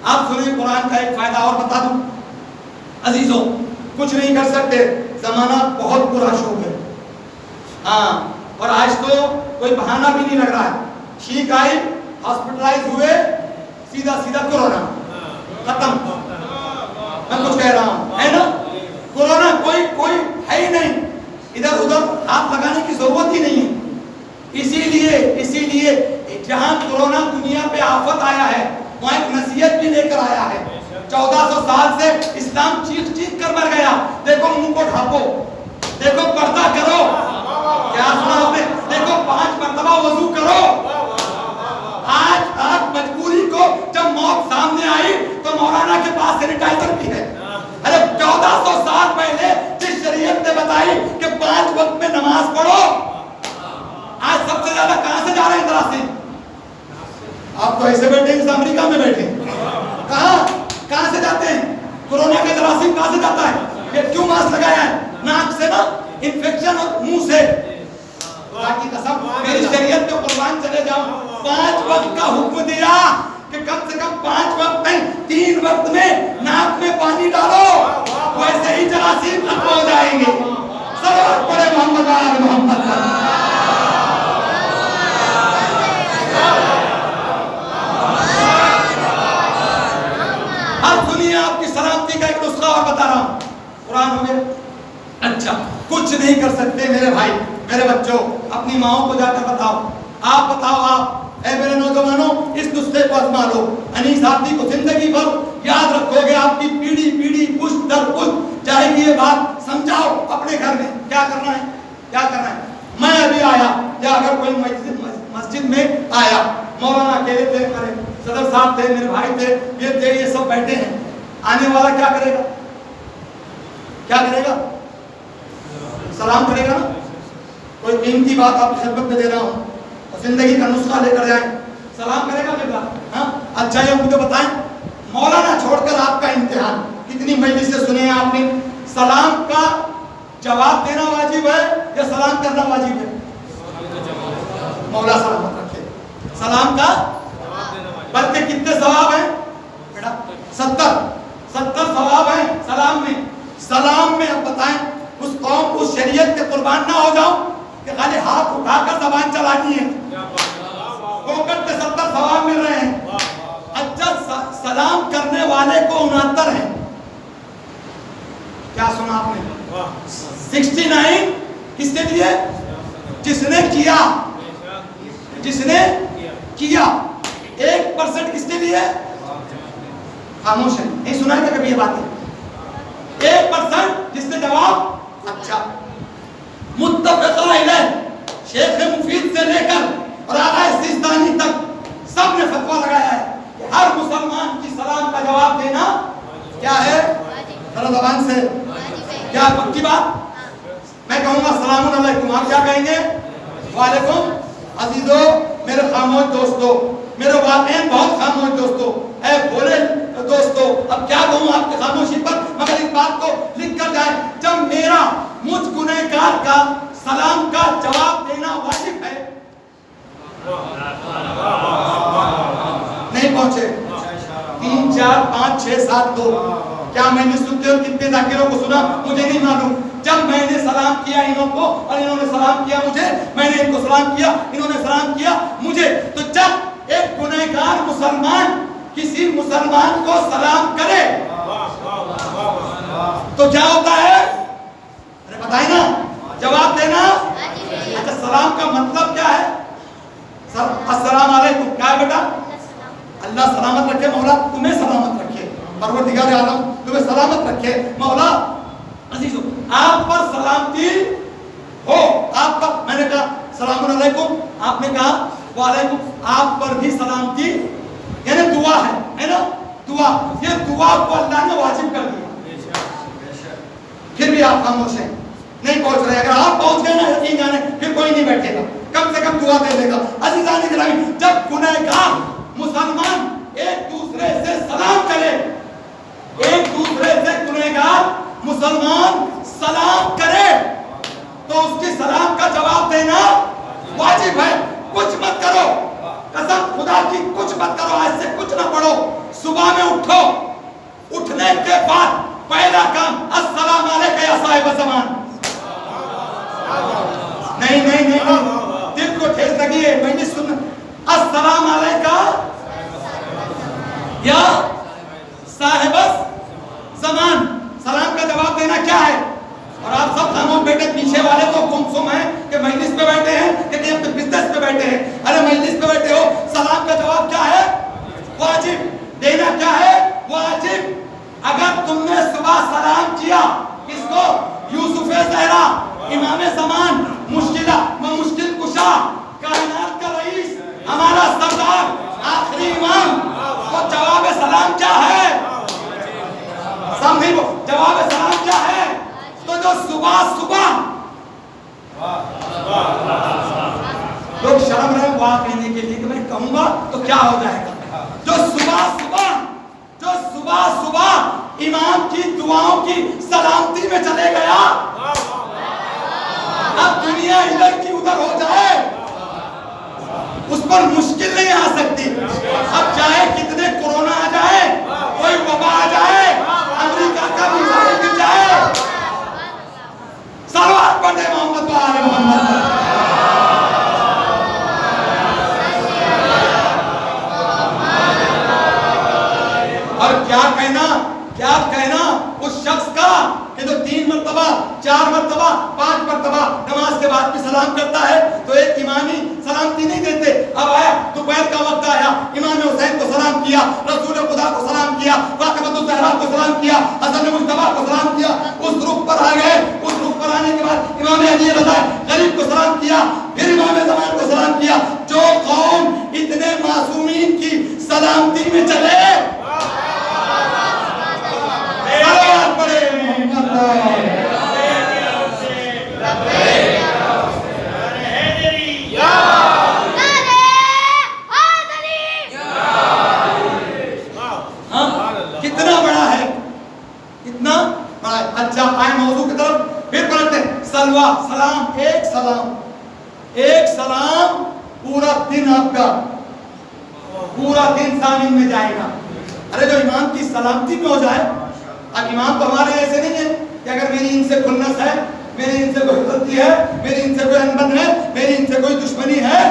आप सुनिए कुरान का एक फायदा और बता दूं अजीजों, कुछ नहीं कर सकते, जमाना बहुत बुरा शोक है। हाँ, और आज तो कोई बहाना भी नहीं लग रहा है। ठीक आई, हॉस्पिटलाइज हुए, सीधा सीधा कोरोना खत्म। मैं कुछ कह रहा हूं, है ना? कोरोना कोई है ही हाथ लगाने की जरूरत ही नहीं है। इसीलिए जहां कोरोना दुनिया पे आफत आया है वहां एक नसीहत भी लेकर आया है। 1400 साल से इस्लाम चीख चीख कर मर गया। देखो मुंह को ढांपो, देखो पर्दा करो, क्या सुना आपने? देखो 5 मरतबा वजू करो। आज मजबूरी को जब मौत सामने आई तो मौलाना के पास सैनिटाइजर भी है। अरे 1400 साल पहले जिस शरीयत ने बताई कि 5 वक्त में नमाज पढ़ो, आज सबसे ज्यादा कहां से जा रहे हैं तरासीम? आप तो ऐसे बैठे हैं अमेरिका में बैठे, कहां से जाते हैं? कोरोना का जरासीम कहां से जाता है? ये क्यों मास्क लगाया है? नाक से ना इन्फेक्शन और मुंह से। बाकी कसम मेरी शरीयत में कुर्बान चले जाओ, 5 वक्त का हुक्म दिया कि कम से कम 5 वक्त नहीं 3 वक्त में नाक में पानी डालो, वैसे ही जरासीम खत्म हो जाएंगे। सलावत पढ़े मोहम्मद। अब सुनिए आपकी सलामती का एक नुस्खा और बता रहा हूं। कुरान हो गया। अच्छा, कुछ नहीं कर सकते मेरे भाई, मेरे बच्चों, अपनी माओ को जाकर बताओ। आप बताओ, आप ऐ मेरे नौजवानों, इस नुस्खे को आजमा लो। अनीस आदमी को जिंदगी भर याद रखोगे, आपकी पीढ़ी पुश्त दर पुश्त जाएगी ये बात। समझाओ अपने घर में क्या करना है, क्या करना है। मैं अभी आया या अगर कोई मस्जिद में आया, मौलाना अकेले थे, मेरे सदर साहब थे, मेरे भाई थे, ये सब बैठे हैं, आने वाला क्या करेगा? क्या करेगा? सलाम करेगा ना। कोई कीमती बात आपकी खिदमत में दे रहा हूं, जिंदगी का नुस्खा लेकर जाएं, सलाम करेगा बेटा? हाँ, अच्छा ये मुझे बताएं, मौलाना छोड़कर आपका इम्तिहान, कितनी मजलिस से सुने हैं आपने? सलाम का जवाब देना वाजिब है या सलाम करना वाजिब है? मौला सलामत रखे। सलाम का बल्कि कितने सवाब हैं बेटा? 70 सवाब हैं सलाम में। सलाम में अब बताएं, उस कौम उस शरीयत के कुर्बान ना हो जाओ कि खाली हाथ उठाकर जबान चलानी है। कोकट के 70 सवाब मिल रहे हैं। अच्छा, सलाम करने वाले को 69 है। क्या सुना आपने? 69 किसने दिए? जिसने किया, जिसने किया। 1% किसने लिए? खामोश है, नहीं सुना है कभी ये बातें? 1% जिसने जवाब। अच्छा, मुत्तफ़क़ा अलैह शेख मुफीद से लेकर और आला सिस्तानी तक सब ने फतवा लगाया है कि हर मुसलमान की सलाम का जवाब देना क्या है? जरा ज़बान से क्या पक्की बात? मैं कहूँगा सलाम अलैकुम, आप क्या कहेंगे? वालेकुम। अजीजों, मेरे खामोश दोस्तों, मेरे वाक़ईन बहुत खामोश दोस्तों, ऐ भोले दोस्तों, अब क्या कहूँ आपकी खामोशी पर, मगर इस बात को लिख कर जाए, जब मेरा मुझ गुनहगार का सलाम का जवाब देना वाजिब है, नहीं पहुंचे 3 4 5 6 7 2, क्या मैंने सुनते हो कितने जाकिरों को सुना मुझे नहीं मालूम। जब मैंने सलाम किया इन्हों को और इन्होंने सलाम किया मुझे, मैंने इनको सलाम किया, इन्होंने सलाम किया मुझे, तो जब एक गुनहगार मुसलमान किसी मुसलमान को सलाम करे तो क्या होता है? अरे बताइए ना, जवाब देना। अच्छा, सलाम का मतलब क्या है? अस्सलाम वालेकुम क्या है बेटा? अल्लाह सलामत रखे, मौला तुम्हें सलामत रखे, परवरदिगार आलम तुम्हें सलामत रखे। मौला अजीजों, आप पर सलामती हो, आप पर, मैंने कहा सलाम अलैकुम, आपने कहा वालेकुम, आप पर भी सलामती, यानी दुआ है ना? दुआ, ये दुआ को अल्लाह ने वाजिब कर दिया, फिर भी आप खामोश हैं, नहीं पहुंच रहे। अगर आप पहुंच गए ना, यकीन जाने फिर कोई नहीं बैठेगा, कम से कम दुआ दे देगा। अजीज़ान गिरामी, जब गुनहगार मुसलमान एक दूसरे से सलाम करे, एक दूसरे से गुनहगार मुसलमान सलाम करे, तो उसकी सलाम का जवाब देना वाजिब है। कुछ मत करो, कसम खुदा की कुछ मत करो, आज से कुछ ना पढ़ो। सुबह में उठो, उठने के बाद पहला काम अस्सलाम अलैकुम या साहिब ज़मान। नहीं नहीं नहीं नहीं, दिल को ठेस लगी है, मैंने सुना। अस्सलाम अलैकुम या साहिब ज़मान, सलाम का जवाब देना क्या है? और आप सब खामोश बैठे कहीं पीछे वाले तो गुमसुम हैं कि मजलिस पे बैठे हैं कि कहीं अपने बिजनेस पे बैठे हैं। अरे मजलिस पे बैठे हो, सलाम का जवाब क्या है? वाजिब। देना क्या है? वाजिब। अगर तुमने सुबह सलाम किया किसको? यूसुफ ज़हरा, इमाम ज़मान, मुश्किल कुशा, कायनात का रईस, हमारा सरदार, आखिरी इमाम, तो जवाब सलाम क्या है? समझे? जवाब सलाम क्या है? तो जो सुबह सुबह लोग शर्म रहे वाह कहने के लिए कि मैं कहूंगा तो क्या हो जाएगा। जो सुबह सुबह इमाम की दुआओं की सलामती में चले गया, अब दुनिया इधर की उधर हो जाए उस पर मुश्किल नहीं आ सकती। अब चाहे कितने कोरोना आ जाए, कोई वबा आ जाए, अमेरिका का मिसाइल गिर जाए, सलवात पढ़े मोहम्मद वाले मोहम्मद। और क्या कहना उस शख्स का कि जो 3 मरतबा 4 मरतबा 5 मरतबा नमाज के बाद भी सलाम करता है। तो एक इमामी सलामती नहीं देते। अब आया दोपहर का वक्त, आया इमाम हुसैन को सलाम किया, रसूल खुदा को सलाम किया, फातिमा ज़हरा को सलाम किया, हसन मुज्तबा को सलाम किया, उस रुख पर आ गए। उस रुख पर आने के बाद इमाम अली रज़ा गरीब को सलाम किया, फिर इमाम ज़मान को सलाम किया। जो कौम इतने मासूमीन की सलामती में चले, कितना बड़ा है, कितना बड़ा है। अच्छा, आए मौजू की तरफ फिर पढ़ते हैं। सलवा सलाम, एक सलाम पूरा दिन आपका, पूरा दिन सामीन में जाएगा। अरे जो इमाम की सलामती में हो जाए, अब इमाम तो हमारे ऐसे नहीं है कि अगर मेरी इनसे खुन्नस है, मेरी इनसे कोई गलती है, मेरी इनसे कोई अनबन है, मेरी इनसे कोई दुश्मनी है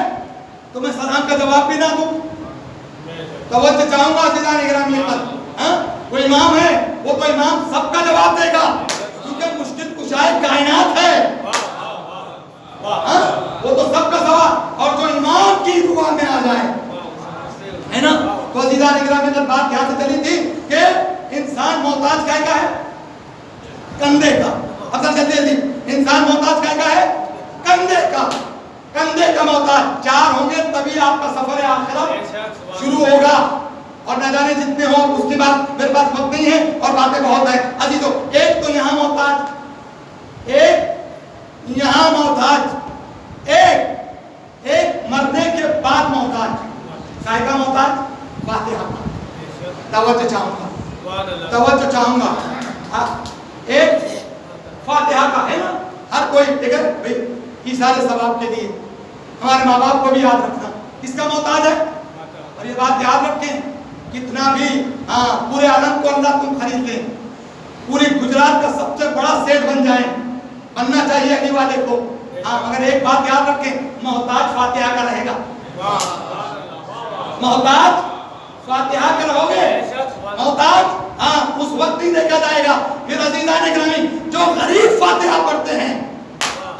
तो मैं सलाम का जवाब भी ना दूं। तवज्जो चाहूंगा अज़ीज़ान गिरामी पर, वो इमाम है, वो तो इमाम सबका जवाब देगा क्योंकि मुश्किल कुशाए कायनात है। वो तो सबका सवाल, और जो इमाम की दुआ में आ जाए, है ना। तो अज़ीज़ान गिरामी पर बात यहाँ से चली थी कि इंसान मोहताज क्या है? कंधे का। अब जल्दी इंसान मोहताज क्या है? कंधे का मोहताज। 4 होंगे तभी आपका सफर आखिरत शुरू होगा। और न जाने जितने हो, उसके बाद मेरे पास वक्त नहीं है और बातें बहुत है। अजीजों, एक तो यहाँ मोहताज, एक यहाँ मोहताज, एक मरने के बाद मोहताज। काय का मोहताज? फातिहा का। तवज्जो चाहूंगा। एक फातिहा का है ना, हर कोई देखा भाई, ये सारे सवाब के लिए हमारे माँ बाप को भी याद रखना, किसका मोहताज है। और ये बात याद रखें, कितना भी पूरे आलम को अल्लाह तुम खरीद लें, पूरी गुजरात का सबसे बड़ा सेठ बन जाए, बनना चाहिए अली वाले को, मगर एक बात याद रखें, मोहताज फातिहा का रहेगा। मोहताज फातिहा का रहोगे, मोहताज उस वक्त ही देखा जाएगा। फिर अज़ीज़ान गिरामी, जो गरीब फातिहा पढ़ते हैं,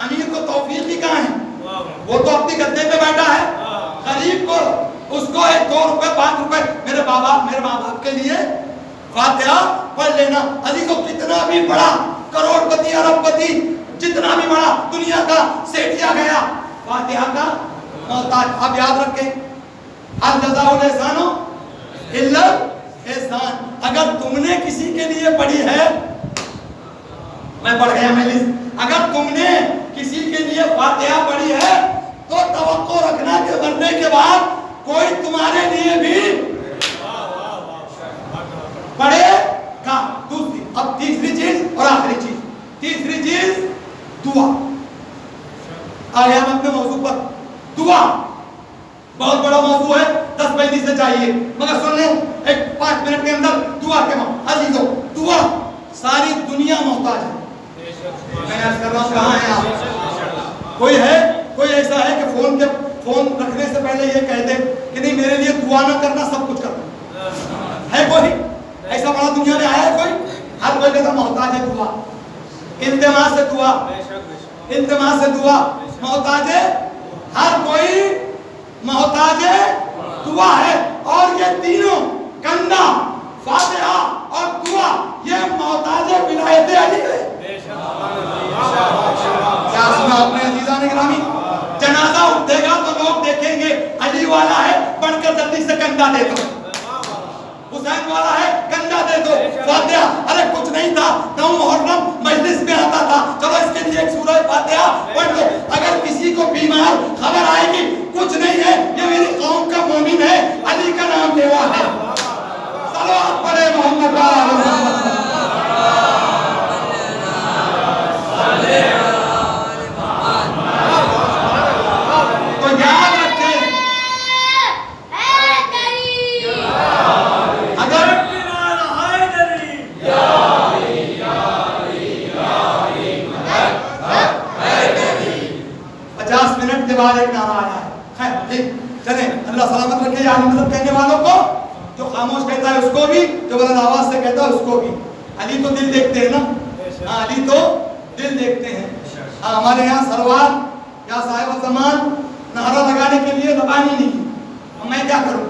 अमीर को तौफीक ही कहाँ है, वो तो अपनी गद्दे पे बैठा है। गरीब को उसको 2 रुपए 5 रुपए मेरे माँ बाप के लिए फातिहा पढ़ लेना। अली को कितना भी बड़ा करोड़पति अरबपति, जितना भी बड़ा दुनिया का सेठिया गया, फातिहा का मोहताज। अब याद रखें, अल जज़ाउल एहसानु इल्ला एहसान। अगर तुमने किसी के लिए पढ़ी है, मैं पढ़ गया मैं लिस्ट, अगर तुमने किसी के लिए फातिहा पढ़ी है तो तवक्को रखना कि मरने के बाद कोई तुम्हारे लिए भी पढ़ेगा। दूसरी, अब तीसरी चीज और आखिरी चीज, तीसरी चीज दुआ। आ गया अपने मौजू पर, दुआ बहुत बड़ा मौजू है, 10 पैदी से चाहिए, मगर सुन ले एक 5 मिनट के अंदर दुआ के अजीजों, दुआ सारी दुनिया मोहताज है। मैं अर्ज कर रहा हूँ, कहाँ है आप? कोई है, कोई ऐसा है कि फोन रखने से पहले ये कह दे कि नहीं मेरे लिए दुआ ना करना, सब कुछ करना है? कोई ऐसा बड़ा दुनिया में आया है कोई? हर कोई कहता मोहताज है दुआ, इल्तिमास है दुआ, इल्तिमास दुआ, मोहताजे हर कोई मोहताजे दुआ है। और ये तीनों कंधा, फातिहा और दुआ, ये मोहताजे विलायत अली है। क्या सुना आपने अजीजान गिरामी? जनाजा उठेगा तो लोग देखेंगे अली वाला है, बढ़कर जल्दी से कंधा दे दो, हुसैन वाला है कंधा दे दो, फातिहा। अरे कुछ नहीं था, 9 मुहर्रम मजलिस में आता था, चलो इसके लिए एक सूरह फातिहा पढ़ दो। अगर किसी को बीमार खबर आएगी कुछ नहीं है, ये मेरी कौम का मोमिन है, अली का नाम लेवा है, चलो आप पढ़े मोहम्मद बाद एक नारा आया है। ठीक चले, अल्लाह सलामत रखे यानी मतलब कहने वालों को, जो खामोश कहता है उसको भी, जो बुलंद आवाज से कहता है उसको भी। अली तो दिल देखते हैं ना, हाँ अली तो दिल देखते हैं। हाँ हमारे यहाँ सरवार या साहिब ज़मान नारा लगाने के लिए ज़बान ही नहीं, तो मैं क्या करूँ?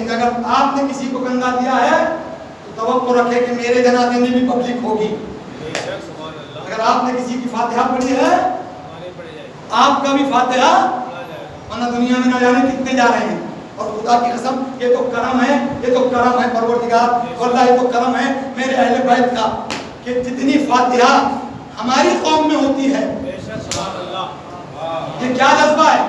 अगर आपने किसी को कंधा दिया है तो तवक्को रखे कि मेरे जनाजे में भी पब्लिक होगी। अगर आपने किसी की फातिहा पढ़ी है आपका भी फातिहा, वरना दुनिया में न जाने कितने जा रहे हैं। और खुदा की कसम ये तो करम है, ये तो करम है परवरदिगार, वल्लाह ये तो करम है मेरे अहले बैत का कि जितनी फातिहा हमारी कौम में होती है। ये क्या जज्बा है,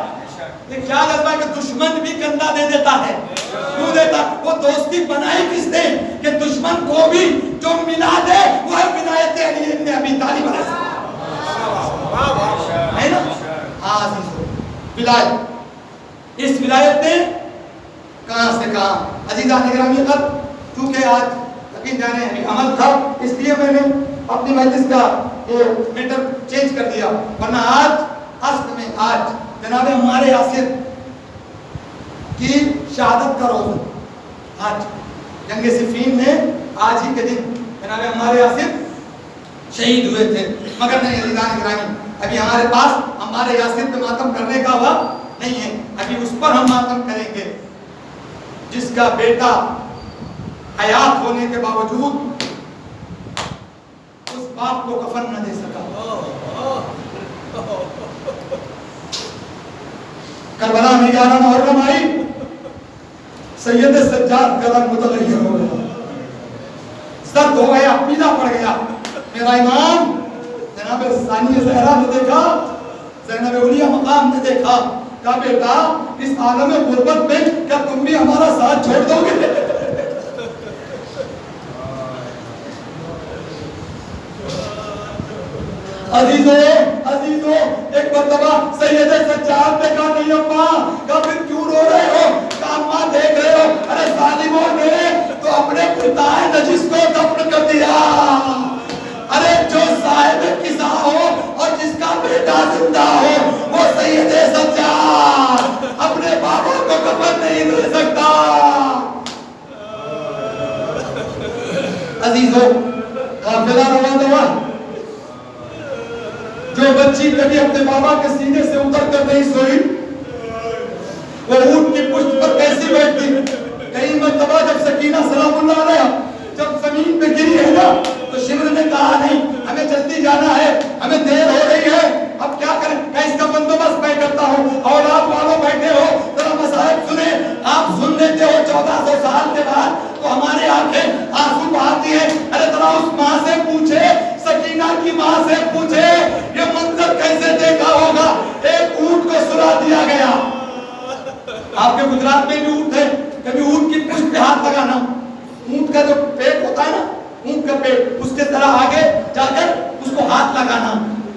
ये क्या जज्बा है कि दुश्मन भी कंधा दे देता है। क्यों देता? वो दोस्ती बनाई किसने कि दुश्मन को भी जो मिला दे वो है विलायत अली इब्न अबी तालिब है ना। हाँ विलायत, इस विलायत ने कहां से कहां अजीज़ान गिरामी का, क्योंकि आज यकीन जाने अमल था इसलिए मैंने अपनी मजलिस का ये मैटर चेंज कर दिया, वरना आज असल में आज जनाब हमारे यासिर की शहादत का रोज, आज जंग सिफीन में आज ही के दिन जनाब हमारे यासिर शहीद हुए थे। मगर नहीं अजीज़ान गिरामी, अभी हमारे पास हमारे यासिर पे मातम करने का वक्त नहीं है। अभी उस पर हम मातम करेंगे जिसका बेटा हयात होने के बावजूद उस बाप को कफन न दे सका। करबला में 11 मुहर्रम आई, सैयद सज्जाद का रंग मुतगय्यर हो गया, सर्द हो गया, पीला पड़ गया। मेरा इमाम जनाब सानिया ज़हरा ने देखा, ज़ैनब उलिया मकाम ने देखा, कहा बेटा इस आलम गुर्बत में क्या तुम भी हमारा साथ छोड़ दोगे? अजीजों एक मर्तबा सैयद सज्जाद ने कहा नहीं अम्मा, कहा फिर क्यों रो रहे हो? कहा अम्मा देख रहे हो, अरे जालिमों ने तो अपने पिताए नजिस को दफन कर दिया। अरे जो साहिब किसा हो और जिसका बेटा जिंदा हो वो सैयद सज्जाद अपने बाबा को कफन नहीं दे सकता। अजीजों काफिला रवाना हुआ, जो बच्ची कभी अपने बाबा के सीने से उतर कर नहीं सोई वो ऊंट की पुष्ट पर कैसी बैठती। कई मर्तबा जब सकीना सलामुल्लाह अलैहा जब जमीन पे गिरी है ना तो शिमर ने कहा नहीं हमें जल्दी जाना है, हमें देर हो रही है, अब क्या करें? मैं इसका बंदोबस्त मैं करता हूँ। और आप वालों बैठे हो जरा मसाइब सुने, आप सुन लेते हो 1400 साल के बाद तो हमारे आंखें आंसू बहाती है। अरे जरा उस माँ से पूछे, सकीना की माँ से पूछे ये मंजर कैसे देखा होगा, एक ऊंट को सुला दिया गया। आपके गुजरात में भी ऊंट है, कभी ऊंट की पुष्ट पे हाथ लगाना, ऊंट का जो पेट होता है ना, ऊंट का पेट उसके तरह आगे जाकर उसको हाथ लगाना,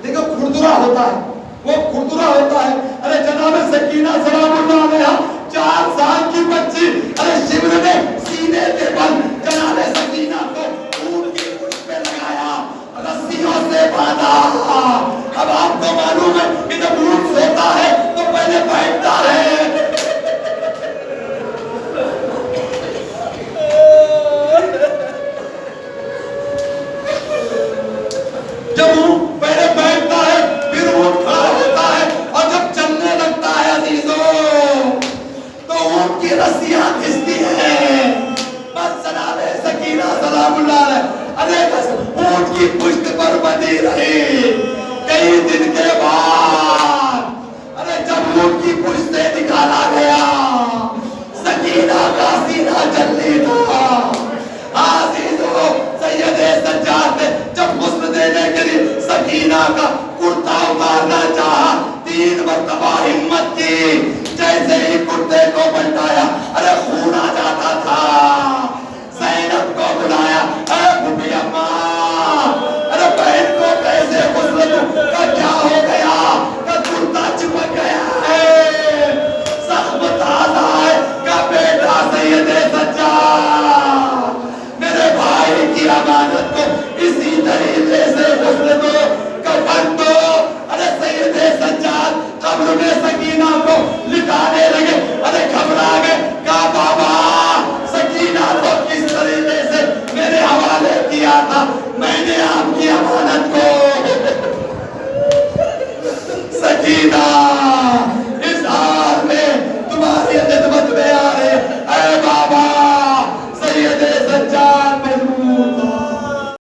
देखो खुरदुरा होता है, वो खुरदुरा होता है। अरे जनाब सकीना सलामुल्लाह अलैहा 4 साल की की बच्ची अरे शिविर में सीने के बल जनाबे सकीना को ऊंट की पूंछ पे लगाया, रस्सियों से बांधा। अब आपको मालूम है कि जब ऊंट सोता है तो पहले बैठता है। जब ऊंट पहले बैठता है फिर ऊंट खड़ा होता है, और जब चलने लगता है अजीजों तो ऊंट की रस्सियां खिंचती हैं। बस जनाबे सकीना सलामुल्लाह अलैह अरे बस ऊंट की पुश्त पर बंधी रही। कई दिन के बाद अरे जब ऊंट की पुश्त से निकाला गया, सकीना का सीना जल्दी था। अजीजों सैयदे सज्जाद ने जब गुस्ल देने के लिए सकीना का कुर्ता उतारना चाहा, 3 मरतबा हिम्मत की, जैसे ही कुर्ते को पलटाया अरे खून आ जाता था। ज़ैनब को बुलाया, अरे बुढ़ी अम्मा अरे बहन को कैसे गुस्ल दूं, क्या हो गया, कुर्ता चिपक गया है, जख्म ताजा है, का बेटा सैयदे सज्जाद मेरे भाई की अमानत को इसी तरीके से गुस्ल दो, कफन दो। अरे सैयदे सज्जाद कब्र में सकीना को लिटाने लगे, अरे घबरा गए, कहा बाबा सकीना को किस तरीके से मेरे हवाले किया था, मैंने आपकी अमानत को। सकीना